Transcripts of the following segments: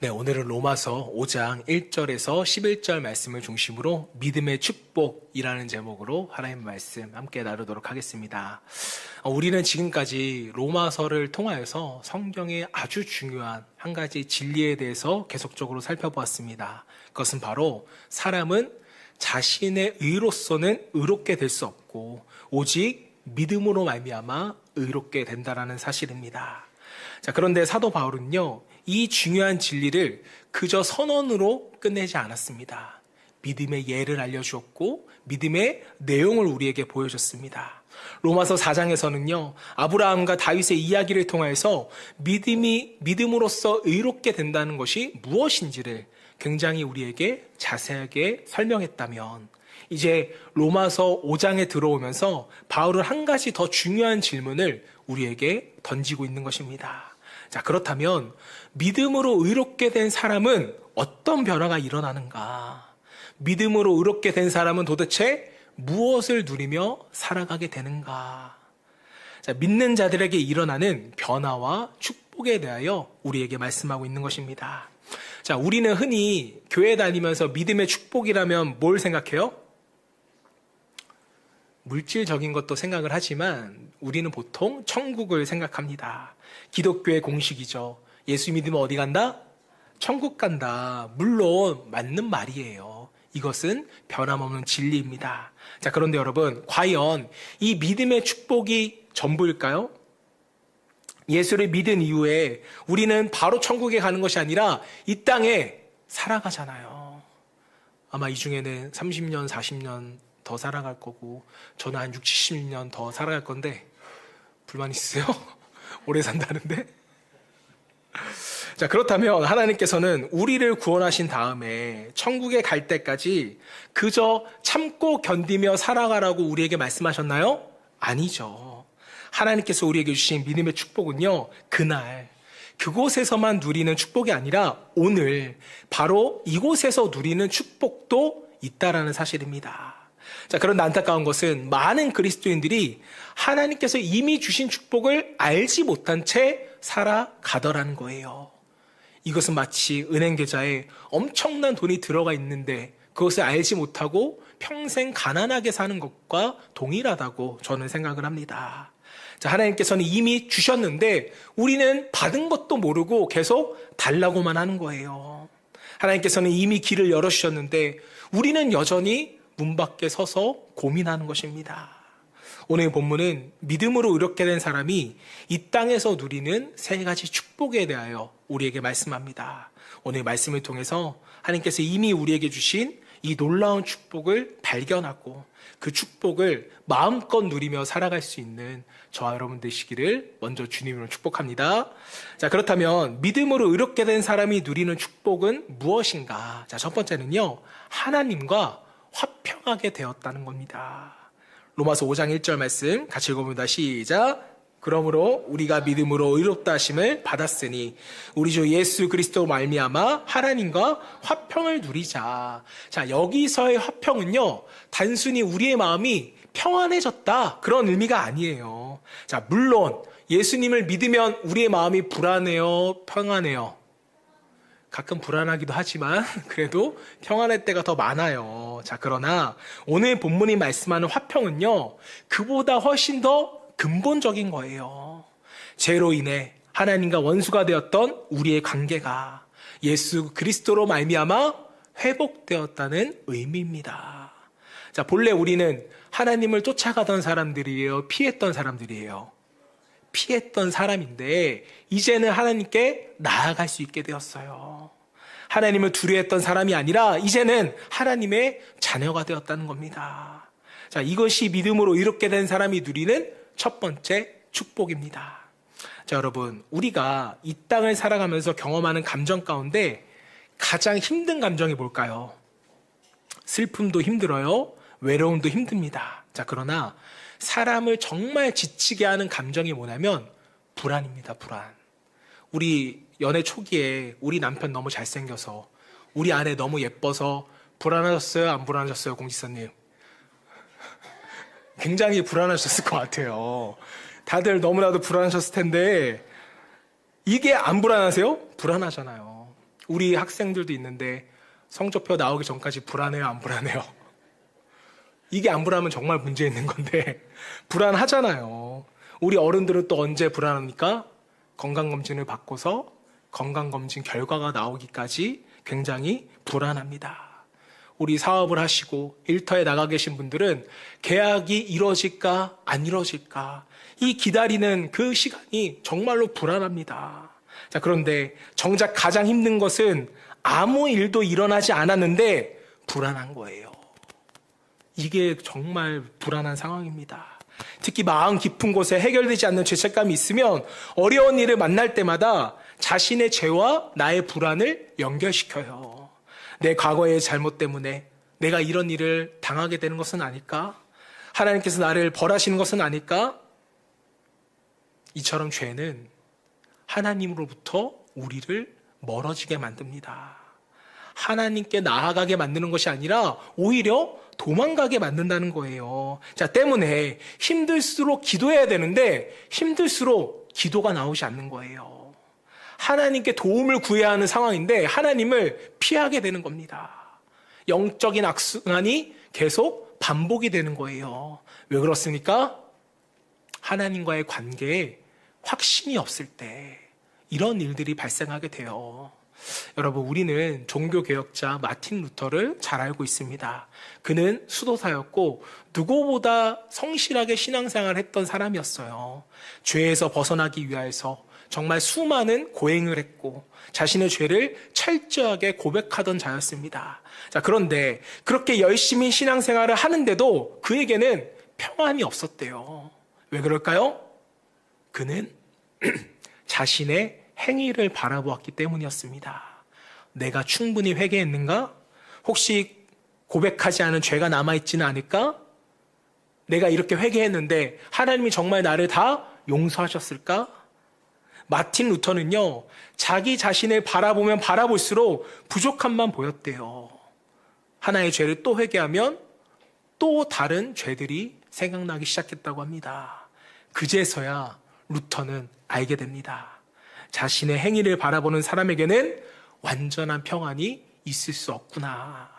네, 오늘은 로마서 5장 1절에서 11절 말씀을 중심으로 믿음의 축복이라는 제목으로 하나님의 말씀 함께 나누도록 하겠습니다. 우리는 지금까지 로마서를 통하여서 성경의 아주 중요한 한 가지 진리에 대해서 계속적으로 살펴보았습니다. 그것은 바로 사람은 자신의 의로서는 의롭게 될 수 없고 오직 믿음으로 말미암아 의롭게 된다라는 사실입니다. 자, 그런데 사도 바울은요, 이 중요한 진리를 그저 선언으로 끝내지 않았습니다. 믿음의 예를 알려주었고 믿음의 내용을 우리에게 보여줬습니다. 로마서 4장에서는요, 아브라함과 다윗의 이야기를 통해서 믿음으로써 의롭게 된다는 것이 무엇인지를 굉장히 우리에게 자세하게 설명했다면, 이제 로마서 5장에 들어오면서 바울은 한 가지 더 중요한 질문을 우리에게 던지고 있는 것입니다. 자, 그렇다면 믿음으로 의롭게 된 사람은 어떤 변화가 일어나는가? 믿음으로 의롭게 된 사람은 도대체 무엇을 누리며 살아가게 되는가? 자, 믿는 자들에게 일어나는 변화와 축복에 대하여 우리에게 말씀하고 있는 것입니다. 자, 우리는 흔히 교회 다니면서 믿음의 축복이라면 뭘 생각해요? 물질적인 것도 생각을 하지만 우리는 보통 천국을 생각합니다. 기독교의 공식이죠. 예수 믿으면 어디 간다? 천국 간다. 물론 맞는 말이에요. 이것은 변함없는 진리입니다. 자, 그런데 여러분, 과연 이 믿음의 축복이 전부일까요? 예수를 믿은 이후에 우리는 바로 천국에 가는 것이 아니라 이 땅에 살아가잖아요. 아마 이 중에는 30년, 40년 더 살아갈 거고, 저는 한 60, 70년 더 살아갈 건데 불만 있으세요? 오래 산다는데? 자, 그렇다면 하나님께서는 우리를 구원하신 다음에 천국에 갈 때까지 그저 참고 견디며 살아가라고 우리에게 말씀하셨나요? 아니죠. 하나님께서 우리에게 주신 믿음의 축복은요, 그날 그곳에서만 누리는 축복이 아니라 오늘 바로 이곳에서 누리는 축복도 있다라는 사실입니다. 자, 그런데 안타까운 것은 많은 그리스도인들이 하나님께서 이미 주신 축복을 알지 못한 채 살아가더라는 거예요. 이것은 마치 은행 계좌에 엄청난 돈이 들어가 있는데 그것을 알지 못하고 평생 가난하게 사는 것과 동일하다고 저는 생각을 합니다. 자, 하나님께서는 이미 주셨는데 우리는 받은 것도 모르고 계속 달라고만 하는 거예요. 하나님께서는 이미 길을 열어주셨는데 우리는 여전히 문 밖에 서서 고민하는 것입니다. 오늘 본문은 믿음으로 의롭게 된 사람이 이 땅에서 누리는 세 가지 축복에 대하여 우리에게 말씀합니다. 오늘 말씀을 통해서 하나님께서 이미 우리에게 주신 이 놀라운 축복을 발견하고 그 축복을 마음껏 누리며 살아갈 수 있는 저와 여러분 되시기를 먼저 주님으로 축복합니다. 자, 그렇다면 믿음으로 의롭게 된 사람이 누리는 축복은 무엇인가? 자, 첫 번째는요, 하나님과 화평하게 되었다는 겁니다. 로마서 5장 1절 말씀 같이 읽어봅니다. 시작. 그러므로 우리가 믿음으로 의롭다 하심을 받았으니 우리 주 예수 그리스도 말미암아 하나님과 화평을 누리자. 자, 여기서의 화평은요, 단순히 우리의 마음이 평안해졌다 그런 의미가 아니에요. 자, 물론 예수님을 믿으면 우리의 마음이 불안해요, 평안해요? 가끔 불안하기도 하지만 그래도 평안할 때가 더 많아요. 자, 그러나 오늘 본문이 말씀하는 화평은요, 그보다 훨씬 더 근본적인 거예요. 죄로 인해 하나님과 원수가 되었던 우리의 관계가 예수 그리스도로 말미암아 회복되었다는 의미입니다. 자, 본래 우리는 하나님을 쫓아가던 사람들이에요? 피했던 사람들이에요? 피했던 사람인데 이제는 하나님께 나아갈 수 있게 되었어요. 하나님을 두려워했던 사람이 아니라 이제는 하나님의 자녀가 되었다는 겁니다. 자, 이것이 믿음으로 의롭게 된 사람이 누리는 첫 번째 축복입니다. 자, 여러분, 우리가 이 땅을 살아가면서 경험하는 감정 가운데 가장 힘든 감정이 뭘까요? 슬픔도 힘들어요. 외로움도 힘듭니다. 자, 그러나 사람을 정말 지치게 하는 감정이 뭐냐면 불안입니다. 불안. 우리 연애 초기에 우리 남편 너무 잘생겨서, 우리 아내 너무 예뻐서 불안하셨어요? 안 불안하셨어요? 공지사님? 굉장히 불안하셨을 것 같아요. 다들 너무나도 불안하셨을 텐데 이게 안 불안하세요? 불안하잖아요. 우리 학생들도 있는데 성적표 나오기 전까지 불안해요, 안 불안해요? 이게 안 불안하면 정말 문제 있는 건데 불안하잖아요. 우리 어른들은 또 언제 불안합니까? 건강검진을 받고서 건강검진 결과가 나오기까지 굉장히 불안합니다. 우리 사업을 하시고 일터에 나가 계신 분들은 계약이 이루어질까 안 이루어질까 이 기다리는 그 시간이 정말로 불안합니다. 자, 그런데 정작 가장 힘든 것은 아무 일도 일어나지 않았는데 불안한 거예요. 이게 정말 불안한 상황입니다. 특히 마음 깊은 곳에 해결되지 않는 죄책감이 있으면 어려운 일을 만날 때마다 자신의 죄와 나의 불안을 연결시켜요. 내 과거의 잘못 때문에 내가 이런 일을 당하게 되는 것은 아닐까? 하나님께서 나를 벌하시는 것은 아닐까? 이처럼 죄는 하나님으로부터 우리를 멀어지게 만듭니다. 하나님께 나아가게 만드는 것이 아니라 오히려 도망가게 만든다는 거예요. 자, 때문에 힘들수록 기도해야 되는데 힘들수록 기도가 나오지 않는 거예요. 하나님께 도움을 구해야 하는 상황인데 하나님을 피하게 되는 겁니다. 영적인 악순환이 계속 반복이 되는 거예요. 왜 그렇습니까? 하나님과의 관계에 확신이 없을 때 이런 일들이 발생하게 돼요. 여러분, 우리는 종교개혁자 마틴 루터를 잘 알고 있습니다. 그는 수도사였고 누구보다 성실하게 신앙생활을 했던 사람이었어요. 죄에서 벗어나기 위해서 정말 수많은 고행을 했고 자신의 죄를 철저하게 고백하던 자였습니다. 자, 그런데 그렇게 열심히 신앙생활을 하는데도 그에게는 평안이 없었대요. 왜 그럴까요? 그는 자신의 행위를 바라보았기 때문이었습니다. 내가 충분히 회개했는가? 혹시 고백하지 않은 죄가 남아있지는 않을까? 내가 이렇게 회개했는데 하나님이 정말 나를 다 용서하셨을까? 마틴 루터는요, 자기 자신을 바라보면 바라볼수록 부족함만 보였대요. 하나의 죄를 또 회개하면 또 다른 죄들이 생각나기 시작했다고 합니다. 그제서야 루터는 알게 됩니다. 자신의 행위를 바라보는 사람에게는 완전한 평안이 있을 수 없구나.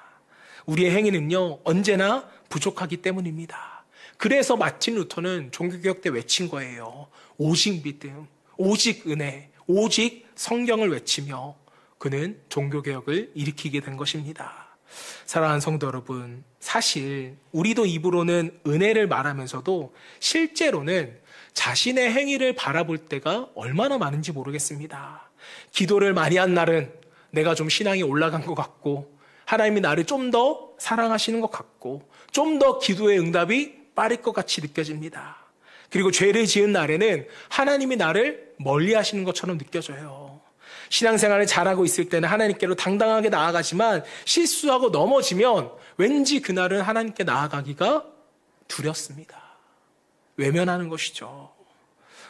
우리의 행위는요, 언제나 부족하기 때문입니다. 그래서 마틴 루터는 종교개혁 때 외친 거예요. 오직 믿음, 오직 은혜, 오직 성경을 외치며 그는 종교개혁을 일으키게 된 것입니다. 사랑하는 성도 여러분, 사실 우리도 입으로는 은혜를 말하면서도 실제로는 자신의 행위를 바라볼 때가 얼마나 많은지 모르겠습니다. 기도를 많이 한 날은 내가 좀 신앙이 올라간 것 같고 하나님이 나를 좀 더 사랑하시는 것 같고 좀 더 기도의 응답이 빠를 것 같이 느껴집니다. 그리고 죄를 지은 날에는 하나님이 나를 멀리 하시는 것처럼 느껴져요. 신앙생활을 잘하고 있을 때는 하나님께로 당당하게 나아가지만 실수하고 넘어지면 왠지 그날은 하나님께 나아가기가 두렵습니다. 외면하는 것이죠.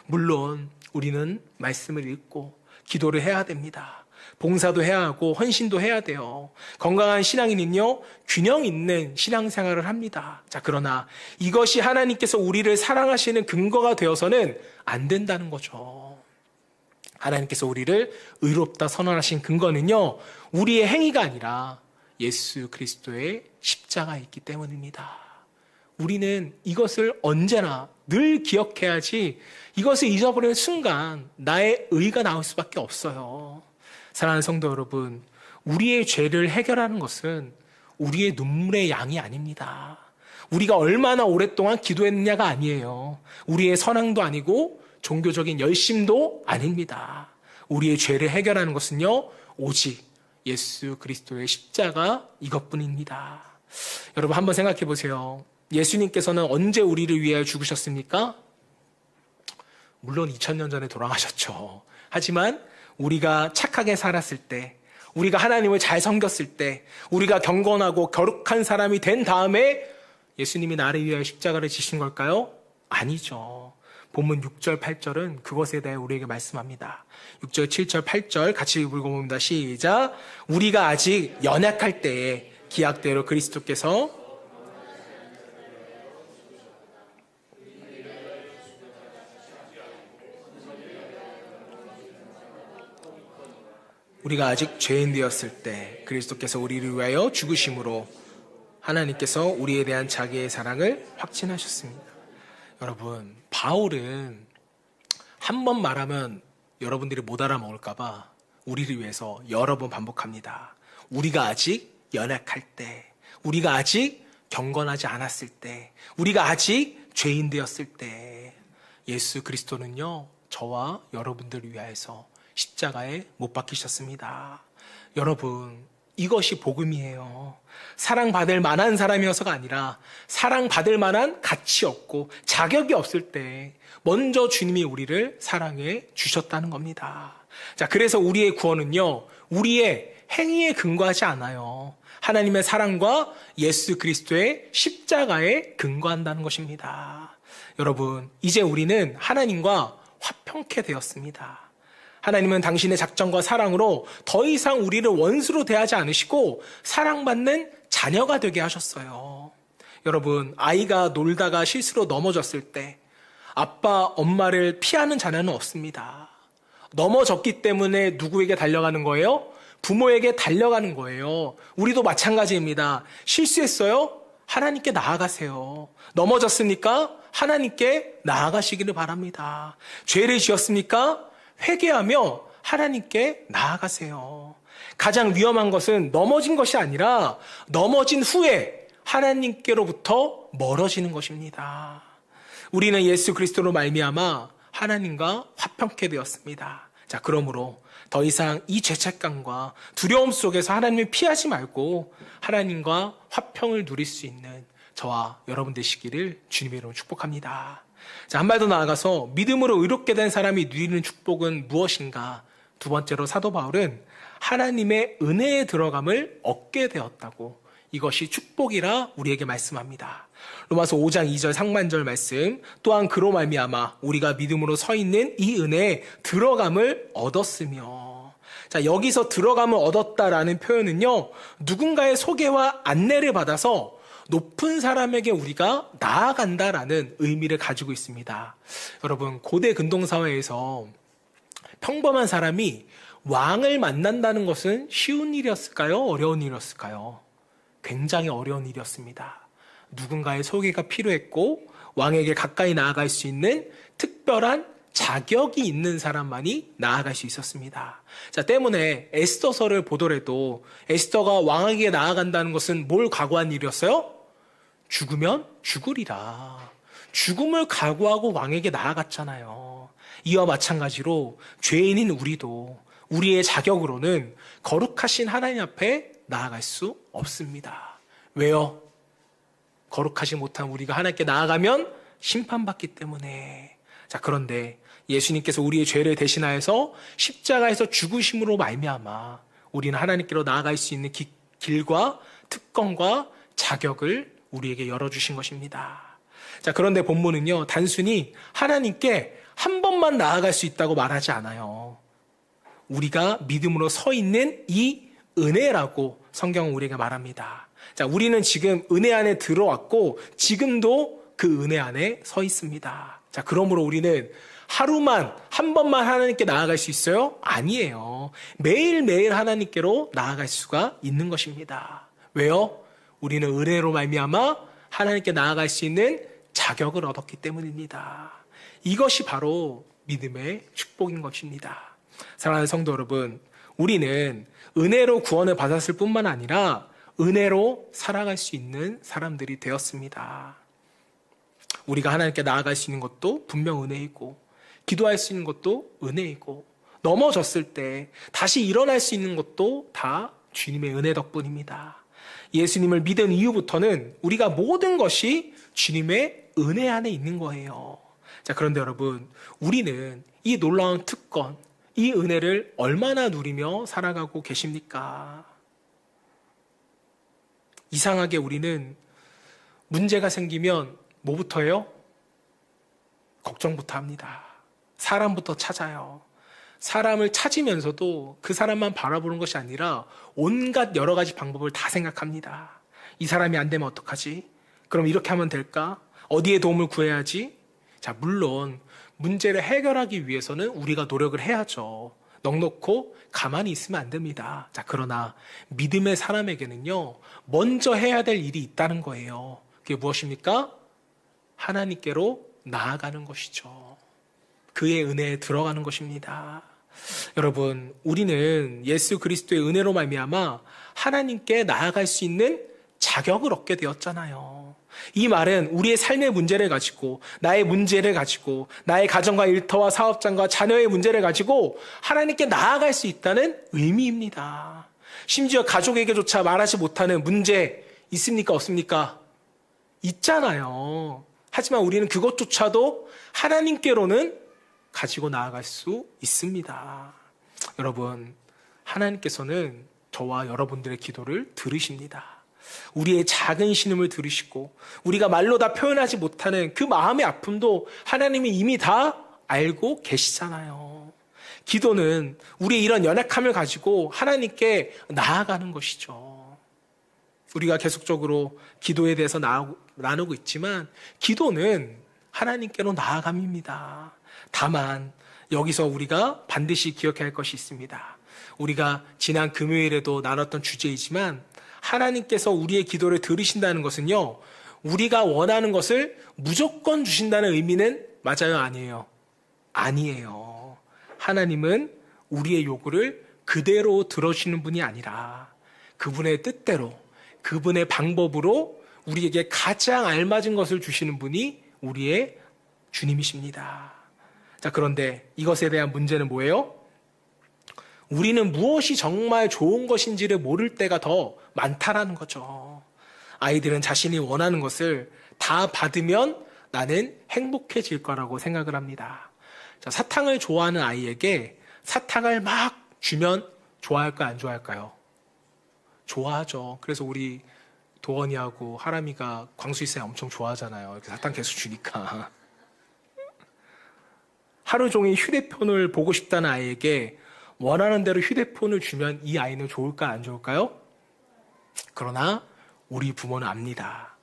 물론 우리는 말씀을 읽고 기도를 해야 됩니다. 봉사도 해야 하고 헌신도 해야 돼요. 건강한 신앙인은요, 균형 있는 신앙생활을 합니다. 자, 그러나 이것이 하나님께서 우리를 사랑하시는 근거가 되어서는 안 된다는 거죠. 하나님께서 우리를 의롭다 선언하신 근거는요, 우리의 행위가 아니라 예수 그리스도의 십자가에 있기 때문입니다. 우리는 이것을 언제나 늘 기억해야지 이것을 잊어버리는 순간 나의 의가 나올 수밖에 없어요. 사랑하는 성도 여러분, 우리의 죄를 해결하는 것은 우리의 눈물의 양이 아닙니다. 우리가 얼마나 오랫동안 기도했느냐가 아니에요. 우리의 선행도 아니고 종교적인 열심도 아닙니다. 우리의 죄를 해결하는 것은요, 오직 예수 그리스도의 십자가 이것뿐입니다. 여러분, 한번 생각해 보세요. 예수님께서는 언제 우리를 위하여 죽으셨습니까? 물론 2000년 전에 돌아가셨죠. 하지만 우리가 착하게 살았을 때, 우리가 하나님을 잘 섬겼을 때, 우리가 경건하고 거룩한 사람이 된 다음에 예수님이 나를 위하여 십자가를 지신 걸까요? 아니죠. 본문 6절, 8절은 그것에 대해 우리에게 말씀합니다. 6절, 7절, 8절 같이 읽어봅니다. 시작. 우리가 아직 연약할 때에 기약대로 그리스도께서 우리가 아직 죄인 되었을 때 그리스도께서 우리를 위하여 죽으심으로 하나님께서 우리에 대한 자기의 사랑을 확증하셨습니다. 여러분, 바울은 한 번 말하면 여러분들이 못 알아먹을까봐 우리를 위해서 여러 번 반복합니다. 우리가 아직 연약할 때, 우리가 아직 경건하지 않았을 때, 우리가 아직 죄인 되었을 때 예수 그리스도는요, 저와 여러분들을 위하여서 십자가에 못 박히셨습니다. 여러분, 이것이 복음이에요. 사랑받을 만한 사람이어서가 아니라 사랑받을 만한 가치 없고 자격이 없을 때 먼저 주님이 우리를 사랑해 주셨다는 겁니다. 자, 그래서 우리의 구원은요, 우리의 행위에 근거하지 않아요. 하나님의 사랑과 예수 그리스도의 십자가에 근거한다는 것입니다. 여러분, 이제 우리는 하나님과 화평케 되었습니다. 하나님은 당신의 작정과 사랑으로 더 이상 우리를 원수로 대하지 않으시고 사랑받는 자녀가 되게 하셨어요. 여러분, 아이가 놀다가 실수로 넘어졌을 때 아빠, 엄마를 피하는 자녀는 없습니다. 넘어졌기 때문에 누구에게 달려가는 거예요? 부모에게 달려가는 거예요. 우리도 마찬가지입니다. 실수했어요? 하나님께 나아가세요. 넘어졌으니까 하나님께 나아가시기를 바랍니다. 죄를 지었으니까 회개하며 하나님께 나아가세요. 가장 위험한 것은 넘어진 것이 아니라 넘어진 후에 하나님께로부터 멀어지는 것입니다. 우리는 예수 그리스도로 말미암아 하나님과 화평케 되었습니다. 자, 그러므로 더 이상 이 죄책감과 두려움 속에서 하나님을 피하지 말고 하나님과 화평을 누릴 수 있는 저와 여러분 되시기를 주님의 이름으로 축복합니다. 자, 한 발 더 나아가서 믿음으로 의롭게 된 사람이 누리는 축복은 무엇인가? 두 번째로 사도 바울은 하나님의 은혜에 들어감을 얻게 되었다고, 이것이 축복이라 우리에게 말씀합니다. 로마서 5장 2절 상반절 말씀, 또한 그로 말미암아 우리가 믿음으로 서 있는 이 은혜에 들어감을 얻었으며. 자, 여기서 들어감을 얻었다라는 표현은요, 누군가의 소개와 안내를 받아서 높은 사람에게 우리가 나아간다라는 의미를 가지고 있습니다. 여러분, 고대 근동사회에서 평범한 사람이 왕을 만난다는 것은 쉬운 일이었을까요? 어려운 일이었을까요? 굉장히 어려운 일이었습니다. 누군가의 소개가 필요했고 왕에게 가까이 나아갈 수 있는 특별한 자격이 있는 사람만이 나아갈 수 있었습니다. 자, 때문에 에스더서를 보더라도 에스더가 왕에게 나아간다는 것은 뭘 각오한 일이었어요? 죽으면 죽으리라. 죽음을 각오하고 왕에게 나아갔잖아요. 이와 마찬가지로 죄인인 우리도 우리의 자격으로는 거룩하신 하나님 앞에 나아갈 수 없습니다. 왜요? 거룩하지 못한 우리가 하나님께 나아가면 심판받기 때문에. 자, 그런데 예수님께서 우리의 죄를 대신하여서 십자가에서 죽으심으로 말미암아 우리는 하나님께로 나아갈 수 있는 길과 특권과 자격을 우리에게 열어주신 것입니다. 자, 그런데 본문은요, 단순히 하나님께 한 번만 나아갈 수 있다고 말하지 않아요. 우리가 믿음으로 서 있는 이 은혜라고 성경은 우리에게 말합니다. 자, 우리는 지금 은혜 안에 들어왔고 지금도 그 은혜 안에 서 있습니다. 자, 그러므로 우리는 하루만 한 번만 하나님께 나아갈 수 있어요? 아니에요. 매일매일 하나님께로 나아갈 수가 있는 것입니다. 왜요? 우리는 은혜로 말미암아 하나님께 나아갈 수 있는 자격을 얻었기 때문입니다. 이것이 바로 믿음의 축복인 것입니다. 사랑하는 성도 여러분, 우리는 은혜로 구원을 받았을 뿐만 아니라 은혜로 살아갈 수 있는 사람들이 되었습니다. 우리가 하나님께 나아갈 수 있는 것도 분명 은혜이고, 기도할 수 있는 것도 은혜이고, 넘어졌을 때 다시 일어날 수 있는 것도 다 주님의 은혜 덕분입니다. 예수님을 믿은 이후부터는 우리가 모든 것이 주님의 은혜 안에 있는 거예요. 자, 그런데 여러분, 우리는 이 놀라운 특권, 이 은혜를 얼마나 누리며 살아가고 계십니까? 이상하게 우리는 문제가 생기면 뭐부터 해요? 걱정부터 합니다. 사람부터 찾아요. 사람을 찾으면서도 그 사람만 바라보는 것이 아니라 온갖 여러 가지 방법을 다 생각합니다. 이 사람이 안 되면 어떡하지? 그럼 이렇게 하면 될까? 어디에 도움을 구해야지? 자, 물론 문제를 해결하기 위해서는 우리가 노력을 해야죠. 넉넉고 가만히 있으면 안 됩니다. 자, 그러나 믿음의 사람에게는요, 먼저 해야 될 일이 있다는 거예요. 그게 무엇입니까? 하나님께로 나아가는 것이죠. 그의 은혜에 들어가는 것입니다. 여러분, 우리는 예수 그리스도의 은혜로 말미암아 하나님께 나아갈 수 있는 자격을 얻게 되었잖아요. 이 말은 우리의 삶의 문제를 가지고, 나의 문제를 가지고, 나의 가정과 일터와 사업장과 자녀의 문제를 가지고 하나님께 나아갈 수 있다는 의미입니다. 심지어 가족에게조차 말하지 못하는 문제 있습니까? 없습니까? 있잖아요. 하지만 우리는 그것조차도 하나님께로는 가지고 나아갈 수 있습니다. 여러분, 하나님께서는 저와 여러분들의 기도를 들으십니다. 우리의 작은 신음을 들으시고 우리가 말로 다 표현하지 못하는 그 마음의 아픔도 하나님이 이미 다 알고 계시잖아요. 기도는 우리의 이런 연약함을 가지고 하나님께 나아가는 것이죠. 우리가 계속적으로 기도에 대해서 나누고 있지만 기도는 하나님께로 나아감입니다. 다만 여기서 우리가 반드시 기억해야 할 것이 있습니다. 우리가 지난 금요일에도 나눴던 주제이지만 하나님께서 우리의 기도를 들으신다는 것은요, 우리가 원하는 것을 무조건 주신다는 의미는 맞아요, 아니에요? 아니에요. 하나님은 우리의 요구를 그대로 들어주시는 분이 아니라 그분의 뜻대로, 그분의 방법으로 우리에게 가장 알맞은 것을 주시는 분이 우리의 주님이십니다. 자, 그런데 이것에 대한 문제는 뭐예요? 우리는 무엇이 정말 좋은 것인지를 모를 때가 더 많다라는 거죠. 아이들은 자신이 원하는 것을 다 받으면 나는 행복해질 거라고 생각을 합니다. 자, 사탕을 좋아하는 아이에게 사탕을 막 주면 좋아할까요, 안 좋아할까요? 좋아하죠. 그래서 우리 도원이하고 하람이가 광수이쌤 엄청 좋아하잖아요. 이렇게 사탕 계속 주니까. 하루 종일 휴대폰을 보고 싶다는 아이에게 원하는 대로 휴대폰을 주면 이 아이는 좋을까, 안 좋을까요? 그러나 우리 부모는 압니다.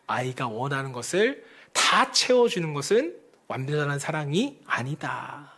아이가 원하는 것을 다 채워주는 것은 완전한 사랑이 아니다.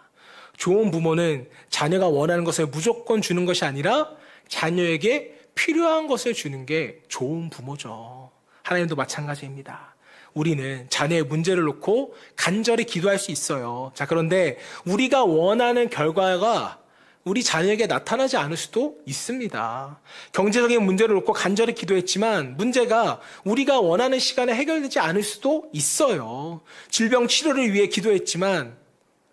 좋은 부모는 자녀가 원하는 것을 무조건 주는 것이 아니라 자녀에게 필요한 것을 주는 게 좋은 부모죠. 하나님도 마찬가지입니다. 우리는 자녀의 문제를 놓고 간절히 기도할 수 있어요. 자, 그런데 우리가 원하는 결과가 우리 자녀에게 나타나지 않을 수도 있습니다. 경제적인 문제를 놓고 간절히 기도했지만 문제가 우리가 원하는 시간에 해결되지 않을 수도 있어요. 질병 치료를 위해 기도했지만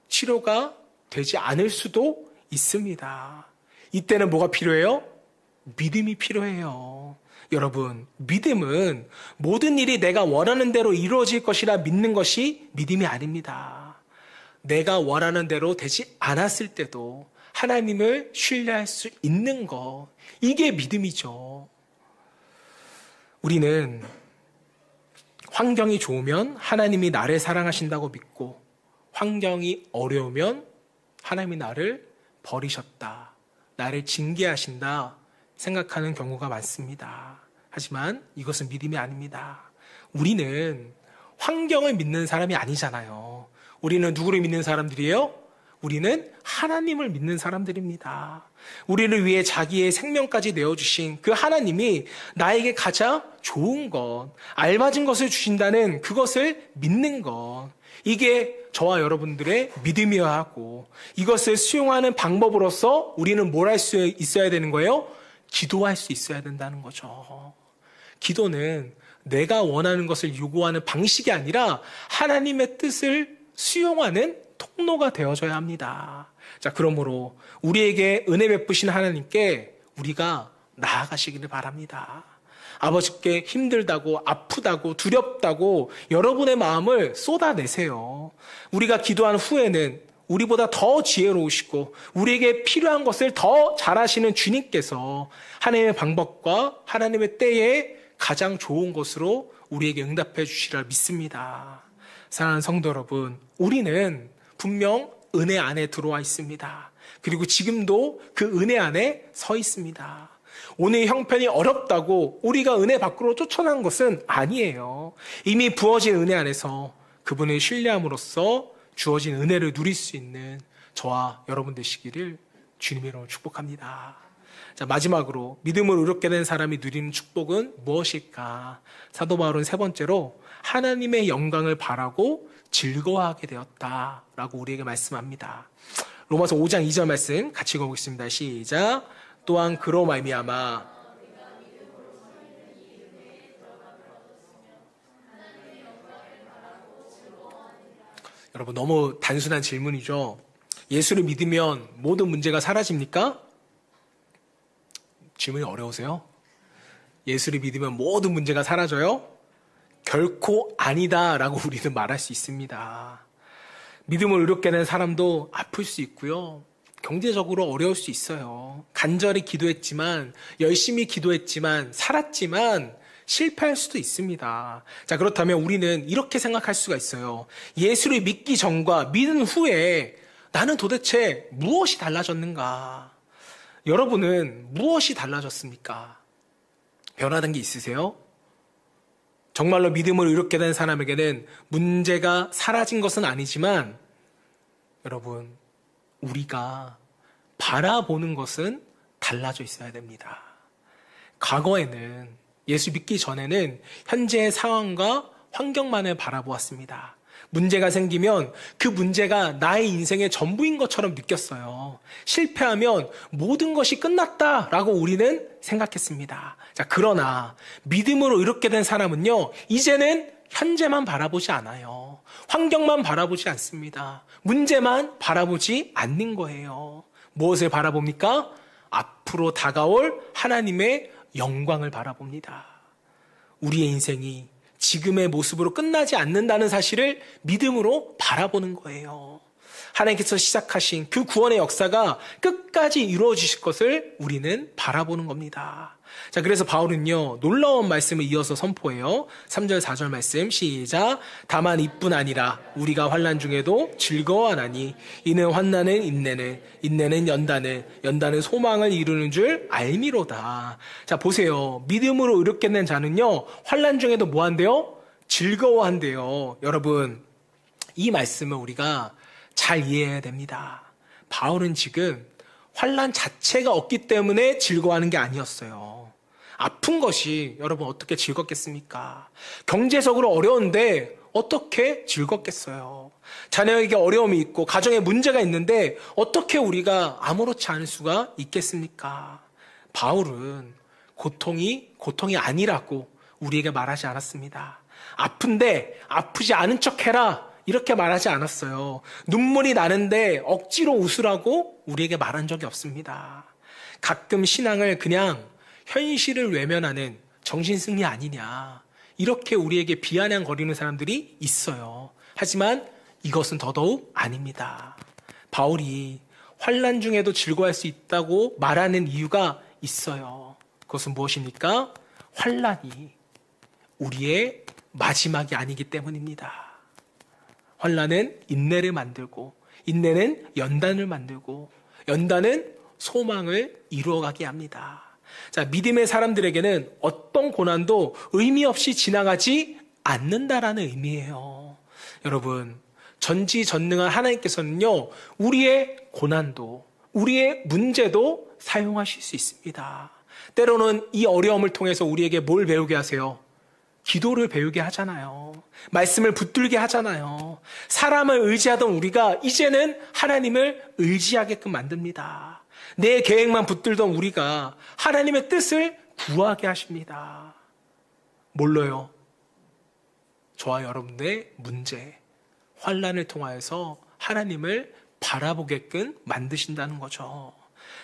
치료가 되지 않을 수도 있습니다. 이때는 뭐가 필요해요? 믿음이 필요해요. 여러분, 믿음은 모든 일이 내가 원하는 대로 이루어질 것이라 믿는 것이 믿음이 아닙니다. 내가 원하는 대로 되지 않았을 때도 하나님을 신뢰할 수 있는 것, 이게 믿음이죠. 우리는 환경이 좋으면 하나님이 나를 사랑하신다고 믿고 환경이 어려우면 하나님이 나를 버리셨다, 나를 징계하신다 생각하는 경우가 많습니다. 하지만 이것은 믿음이 아닙니다. 우리는 환경을 믿는 사람이 아니잖아요. 우리는 누구를 믿는 사람들이에요? 우리는 하나님을 믿는 사람들입니다. 우리를 위해 자기의 생명까지 내어주신 그 하나님이 나에게 가장 좋은 것, 알맞은 것을 주신다는 그것을 믿는 것, 이게 저와 여러분들의 믿음이어야 하고, 이것을 수용하는 방법으로서 우리는 뭘 할 수 있어야 되는 거예요? 기도할 수 있어야 된다는 거죠. 기도는 내가 원하는 것을 요구하는 방식이 아니라 하나님의 뜻을 수용하는 통로가 되어져야 합니다. 자, 그러므로 우리에게 은혜 베푸신 하나님께 우리가 나아가시기를 바랍니다. 아버지께 힘들다고, 아프다고, 두렵다고 여러분의 마음을 쏟아내세요. 우리가 기도한 후에는 우리보다 더 지혜로우시고 우리에게 필요한 것을 더 잘하시는 주님께서 하나님의 방법과 하나님의 때에 가장 좋은 것으로 우리에게 응답해 주시리라 믿습니다. 사랑하는 성도 여러분, 우리는 분명 은혜 안에 들어와 있습니다. 그리고 지금도 그 은혜 안에 서 있습니다. 오늘 형편이 어렵다고 우리가 은혜 밖으로 쫓아난 것은 아니에요. 이미 부어진 은혜 안에서 그분을 신뢰함으로써 주어진 은혜를 누릴 수 있는 저와 여러분 되시기를 주님의 이름으로 축복합니다. 자, 마지막으로 믿음을 의롭게 된 사람이 누리는 축복은 무엇일까? 사도 바울은 세 번째로 하나님의 영광을 바라고 즐거워하게 되었다라고 우리에게 말씀합니다. 로마서 5장 2절 말씀 같이 읽어보겠습니다. 시작. 또한 그로 말미암아 여러분, 너무 단순한 질문이죠. 예수를 믿으면 모든 문제가 사라집니까? 질문이 어려우세요? 예수를 믿으면 모든 문제가 사라져요? 결코 아니다라고 우리는 말할 수 있습니다. 믿음을 의롭게 된 사람도 아플 수 있고요. 경제적으로 어려울 수 있어요. 간절히 기도했지만, 열심히 기도했지만, 살았지만 실패할 수도 있습니다. 자, 그렇다면 우리는 이렇게 생각할 수가 있어요. 예수를 믿기 전과 믿은 후에 나는 도대체 무엇이 달라졌는가? 여러분은 무엇이 달라졌습니까? 변화된 게 있으세요? 정말로 믿음을 의롭게 된 사람에게는 문제가 사라진 것은 아니지만 여러분, 우리가 바라보는 것은 달라져 있어야 됩니다. 과거에는, 예수 믿기 전에는 현재의 상황과 환경만을 바라보았습니다. 문제가 생기면 그 문제가 나의 인생의 전부인 것처럼 느꼈어요. 실패하면 모든 것이 끝났다라고 우리는 생각했습니다. 자, 그러나 믿음으로 의롭게 된 사람은요, 이제는 현재만 바라보지 않아요. 환경만 바라보지 않습니다. 문제만 바라보지 않는 거예요. 무엇을 바라봅니까? 앞으로 다가올 하나님의 영광을 바라봅니다. 우리의 인생이 지금의 모습으로 끝나지 않는다는 사실을 믿음으로 바라보는 거예요. 하나님께서 시작하신 그 구원의 역사가 끝까지 이루어지실 것을 우리는 바라보는 겁니다. 자, 그래서 바울은요, 놀라운 말씀을 이어서 선포해요. 3절 4절 말씀 시작. 다만 이뿐 아니라 우리가 환난 중에도 즐거워하나니 이는 환난은 인내는, 인내는 연단은, 연단은 소망을 이루는 줄 알미로다. 자, 보세요. 믿음으로 의롭게 된 자는요, 환난 중에도 뭐 한대요? 즐거워한대요. 여러분, 이 말씀을 우리가 잘 이해해야 됩니다. 바울은 지금 환난 자체가 없기 때문에 즐거워하는 게 아니었어요. 아픈 것이 여러분 어떻게 즐겁겠습니까? 경제적으로 어려운데 어떻게 즐겁겠어요? 자녀에게 어려움이 있고 가정에 문제가 있는데 어떻게 우리가 아무렇지 않을 수가 있겠습니까? 바울은 고통이 아니라고 우리에게 말하지 않았습니다. 아픈데 아프지 않은 척 해라, 이렇게 말하지 않았어요. 눈물이 나는데 억지로 웃으라고 우리에게 말한 적이 없습니다. 가끔 신앙을 그냥 현실을 외면하는 정신승리 아니냐, 이렇게 우리에게 비아냥거리는 사람들이 있어요. 하지만 이것은 더더욱 아닙니다. 바울이 환난 중에도 즐거워할 수 있다고 말하는 이유가 있어요. 그것은 무엇입니까? 환난이 우리의 마지막이 아니기 때문입니다. 환난은 인내를 만들고, 인내는 연단을 만들고, 연단은 소망을 이루어가게 합니다. 자, 믿음의 사람들에게는 어떤 고난도 의미 없이 지나가지 않는다라는 의미예요. 여러분, 전지전능한 하나님께서는요, 우리의 고난도, 우리의 문제도 사용하실 수 있습니다. 때로는 이 어려움을 통해서 우리에게 뭘 배우게 하세요? 기도를 배우게 하잖아요. 말씀을 붙들게 하잖아요. 사람을 의지하던 우리가 이제는 하나님을 의지하게끔 만듭니다. 내 계획만 붙들던 우리가 하나님의 뜻을 구하게 하십니다. 뭘로요? 저와 여러분의 문제, 환난을 통하여서 하나님을 바라보게끔 만드신다는 거죠.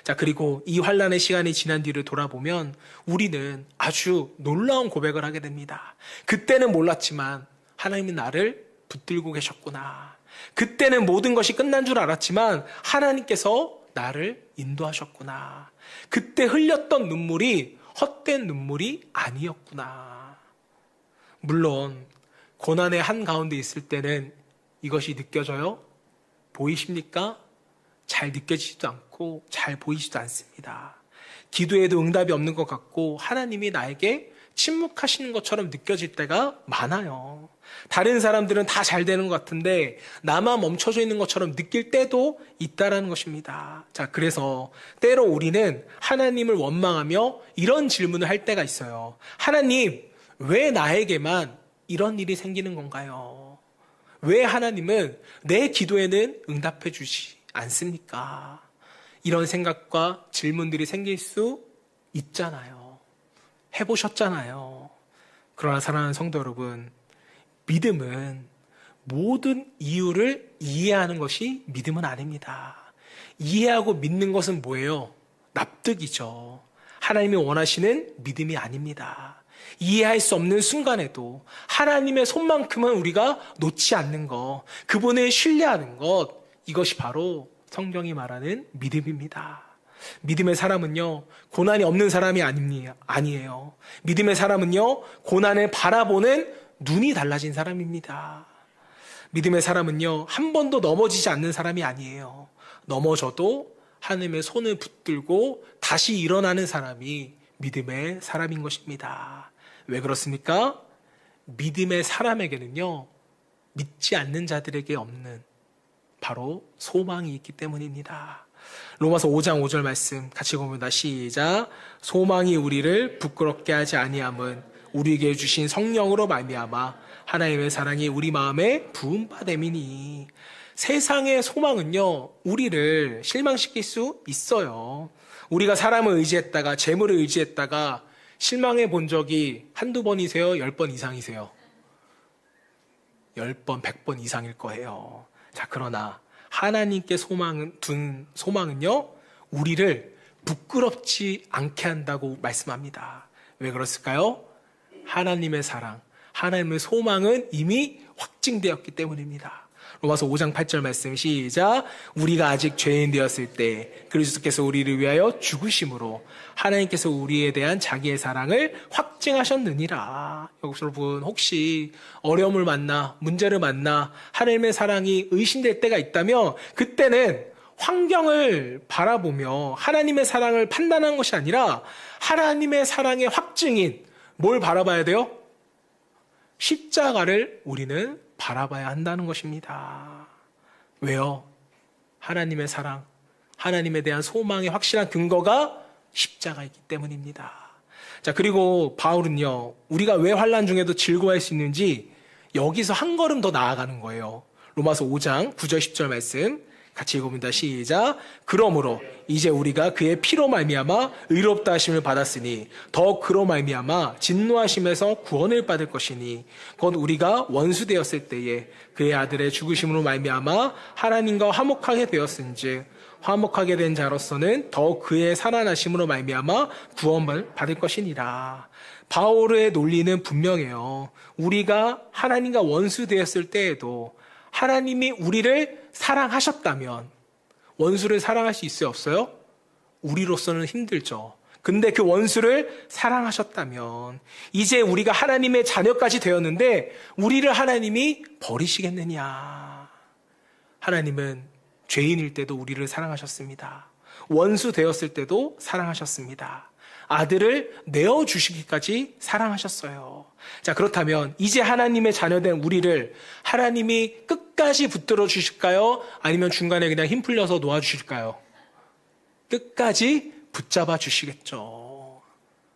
자, 그리고 이 환난의 시간이 지난 뒤를 돌아보면 우리는 아주 놀라운 고백을 하게 됩니다. 그때는 몰랐지만 하나님이 나를 붙들고 계셨구나. 그때는 모든 것이 끝난 줄 알았지만 하나님께서 나를 인도하셨구나. 그때 흘렸던 눈물이 헛된 눈물이 아니었구나. 물론 고난의 한가운데 있을 때는 이것이 느껴져요? 보이십니까? 잘 느껴지지도 않고 잘 보이지도 않습니다. 기도에도 응답이 없는 것 같고 하나님이 나에게 침묵하시는 것처럼 느껴질 때가 많아요. 다른 사람들은 다 잘 되는 것 같은데 나만 멈춰져 있는 것처럼 느낄 때도 있다라는 것입니다. 자, 그래서 때로 우리는 하나님을 원망하며 이런 질문을 할 때가 있어요. 하나님, 왜 나에게만 이런 일이 생기는 건가요? 왜 하나님은 내 기도에는 응답해 주지 않습니까? 이런 생각과 질문들이 생길 수 있잖아요. 해보셨잖아요. 그러나 사랑하는 성도 여러분, 믿음은 모든 이유를 이해하는 것이 믿음은 아닙니다. 이해하고 믿는 것은 뭐예요? 납득이죠. 하나님이 원하시는 믿음이 아닙니다. 이해할 수 없는 순간에도 하나님의 손만큼은 우리가 놓지 않는 것, 그분을 신뢰하는 것, 이것이 바로 성경이 말하는 믿음입니다. 믿음의 사람은요, 고난이 없는 사람이 아니에요. 믿음의 사람은요, 고난을 바라보는 눈이 달라진 사람입니다. 믿음의 사람은요, 한 번도 넘어지지 않는 사람이 아니에요. 넘어져도 하나님의 손을 붙들고 다시 일어나는 사람이 믿음의 사람인 것입니다. 왜 그렇습니까? 믿음의 사람에게는요, 믿지 않는 자들에게 없는 바로 소망이 있기 때문입니다. 로마서 5장 5절 말씀 같이 보면 시작. 소망이 우리를 부끄럽게 하지 아니함은 우리에게 주신 성령으로 말미암아 하나님의 사랑이 우리 마음에 부은 바 됨이니. 세상의 소망은요, 우리를 실망시킬 수 있어요. 우리가 사람을 의지했다가 재물을 의지했다가 실망해 본 적이 한두 번이세요? 10번 이상이세요? 10번, 100번 이상일 거예요. 자, 그러나 하나님께 둔 소망은요, 우리를 부끄럽지 않게 한다고 말씀합니다. 왜 그렇을까요? 하나님의 사랑, 하나님의 소망은 이미 확증되었기 때문입니다. 로마서 5장 8절 말씀 시작. 우리가 아직 죄인 되었을 때 그리스도께서 우리를 위하여 죽으심으로 하나님께서 우리에 대한 자기의 사랑을 확증하셨느니라. 여러분, 혹시 어려움을 만나, 문제를 만나 하나님의 사랑이 의심될 때가 있다면 그때는 환경을 바라보며 하나님의 사랑을 판단하는 것이 아니라 하나님의 사랑의 확증인 뭘 바라봐야 돼요? 십자가를 우리는 바라봐야 한다는 것입니다. 왜요? 하나님의 사랑, 하나님에 대한 소망의 확실한 근거가 십자가이기 때문입니다. 자, 그리고 바울은요, 우리가 왜 환난 중에도 즐거워할 수 있는지 여기서 한 걸음 더 나아가는 거예요. 로마서 5장 9절 10절 말씀 같이 읽어봅니다. 시작. 그러므로 이제 우리가 그의 피로 말미암아 의롭다 하심을 받았으니 더 그로 말미암아 진노하심에서 구원을 받을 것이니 곧 우리가 원수 되었을 때에 그의 아들의 죽으심으로 말미암아 하나님과 화목하게 되었은즉 화목하게 된 자로서는 더 그의 살아나심으로 말미암아 구원을 받을 것이니라. 바울의 논리는 분명해요. 우리가 하나님과 원수 되었을 때에도 하나님이 우리를 사랑하셨다면 원수를 사랑할 수 있어요, 없어요? 우리로서는 힘들죠. 근데 그 원수를 사랑하셨다면 이제 우리가 하나님의 자녀까지 되었는데 우리를 하나님이 버리시겠느냐? 하나님은 죄인일 때도 우리를 사랑하셨습니다. 원수 되었을 때도 사랑하셨습니다. 아들을 내어주시기까지 사랑하셨어요. 자, 그렇다면 이제 하나님의 자녀된 우리를 하나님이 끝까지 붙들어 주실까요? 아니면 중간에 그냥 힘 풀려서 놓아주실까요? 끝까지 붙잡아 주시겠죠.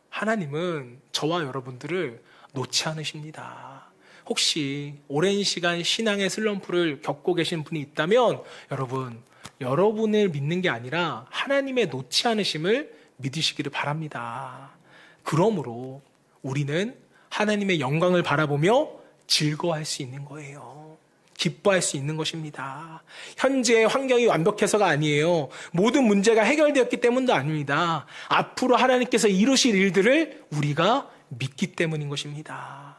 하나님은 저와 여러분들을 놓지 않으십니다. 혹시 오랜 시간 신앙의 슬럼프를 겪고 계신 분이 있다면 여러분을 믿는 게 아니라 하나님의 놓지 않으심을 믿으시기를 바랍니다. 그러므로 우리는 하나님의 영광을 바라보며 즐거워할 수 있는 거예요. 기뻐할 수 있는 것입니다. 현재의 환경이 완벽해서가 아니에요. 모든 문제가 해결되었기 때문도 아닙니다. 앞으로 하나님께서 이루실 일들을 우리가 믿기 때문인 것입니다.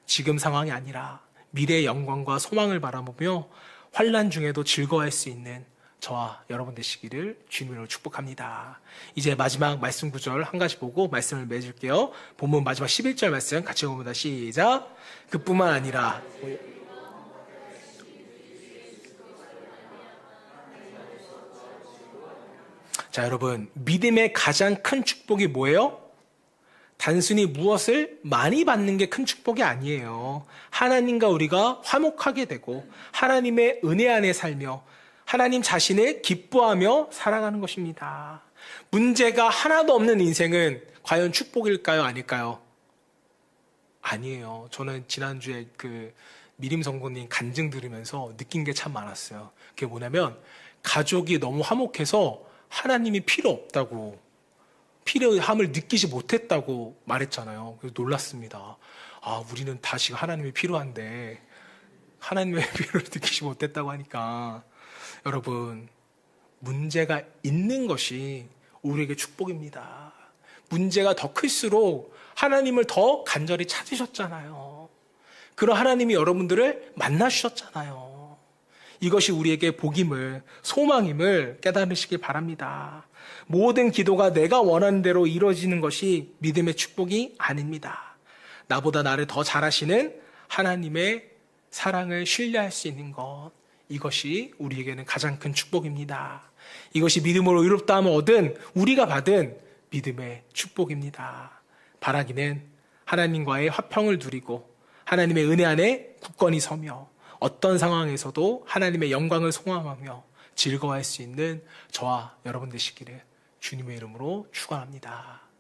지금 상황이 아니라 미래의 영광과 소망을 바라보며 환난 중에도 즐거워할 수 있는 저와 여러분 되시기를 주님으로 축복합니다. 이제 마지막 말씀 구절 한 가지 보고 말씀을 맺을게요. 본문 마지막 11절 말씀 같이 보면 시작. 그뿐만 아니라 자, 여러분, 믿음의 가장 큰 축복이 뭐예요? 단순히 무엇을 많이 받는 게 큰 축복이 아니에요. 하나님과 우리가 화목하게 되고 하나님의 은혜 안에 살며 하나님 자신을 기뻐하며 살아가는 것입니다. 문제가 하나도 없는 인생은 과연 축복일까요? 아닐까요? 아니에요. 저는 지난주에 그 미림 성도님 간증 들으면서 느낀 게 참 많았어요. 그게 뭐냐면 가족이 너무 화목해서 하나님이 필요 없다고, 필요함을 느끼지 못했다고 말했잖아요. 그래서 놀랐습니다. 아, 우리는 다시 하나님이 필요한데 하나님의 필요를 느끼지 못했다고 하니까, 여러분, 문제가 있는 것이 우리에게 축복입니다. 문제가 더 클수록 하나님을 더 간절히 찾으셨잖아요. 그런 하나님이 여러분들을 만나주셨잖아요. 이것이 우리에게 복임을, 소망임을 깨달으시길 바랍니다. 모든 기도가 내가 원하는 대로 이루어지는 것이 믿음의 축복이 아닙니다. 나보다 나를 더 잘하시는 하나님의 사랑을 신뢰할 수 있는 것, 이것이 우리에게는 가장 큰 축복입니다. 이것이 믿음으로 의롭다함을 얻은 우리가 받은 믿음의 축복입니다. 바라기는 하나님과의 화평을 누리고 하나님의 은혜 안에 굳건히 서며 어떤 상황에서도 하나님의 영광을 송함하며 즐거워할 수 있는 저와 여러분 되시기를 주님의 이름으로 축원합니다.